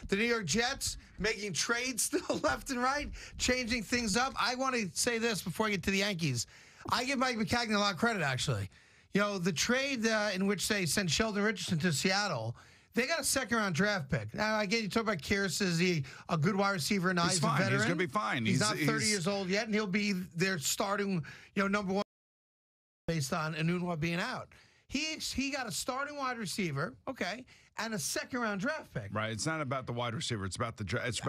The New York Jets making trades still left and right, changing things up. I want to say this before I get to the Yankees. I give Mike McCagnon a lot of credit, actually. You know, the trade in which they sent Sheldon Richardson to Seattle, they got a second-round draft pick. Now, again, you talk about Kearse. Is he a good wide receiver? Now he's fine. A veteran. He's going to be fine. He's not 30 years old yet, and he'll be their starting, number one based on Enunwa being out. He got a starting wide receiver, okay, and a second-round draft pick. Right. It's not about the wide receiver. It's about the draft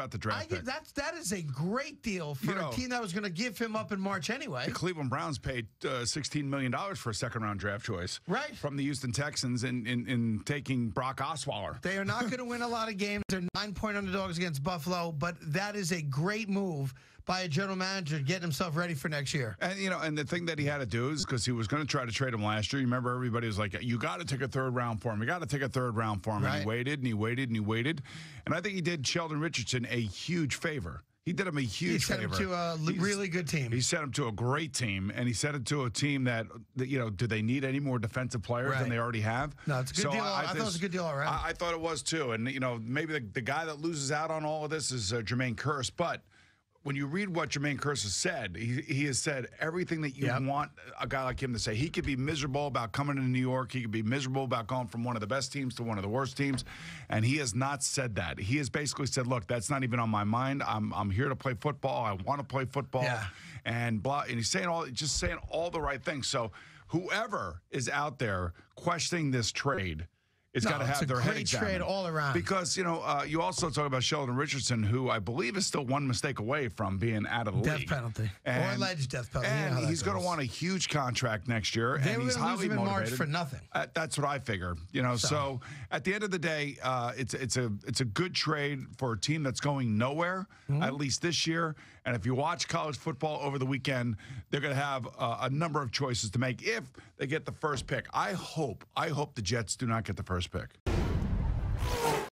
pick. That is a great deal for a team that was going to give him up in March anyway. The Cleveland Browns paid $16 million for a second-round draft choice. Right. From the Houston Texans in taking Brock Osweiler. They are not going to win a lot of games. They're 9-point underdogs against Buffalo, but that is a great move by a general manager getting himself ready for next year. And, and the thing that he had to do is because he was going to try to trade him last year. You remember everybody was like, you got to take a third round for him. You got to take a third round for him. Right. And he waited and he waited and he waited. And I think he did Sheldon Richardson a huge favor. He did him a huge favor. He sent him to a really good team. He sent him to a great team, and he sent it to a team that do they need any more defensive players than they already have? No, it's a good deal. I thought it was a good deal already. I thought it was too. And, maybe the guy that loses out on all of this is Jermaine Kearse. But when you read what Jermaine Kearse has said, he has said everything that you want a guy like him to say. He could be miserable about coming to New York. He could be miserable about going from one of the best teams to one of the worst teams. And he has not said that. He has basically said, look, that's not even on my mind. I'm here to play football. I want to play football. Yeah. And blah. And he's saying all the right things. So whoever is out there questioning this trade, it's got to have their head examined. It's a great trade all around. Because, you also talk about Sheldon Richardson, who I believe is still one mistake away from being out of the league. Death penalty. Or alleged death penalty. And he's going to want a huge contract next year. They were going to lose him in March for nothing. That's what I figure. So at the end of the day, it's a good trade for a team that's going nowhere, at least this year. And if you watch college football over the weekend, they're going to have a number of choices to make if they get the first pick. I hope the Jets do not get the first pick.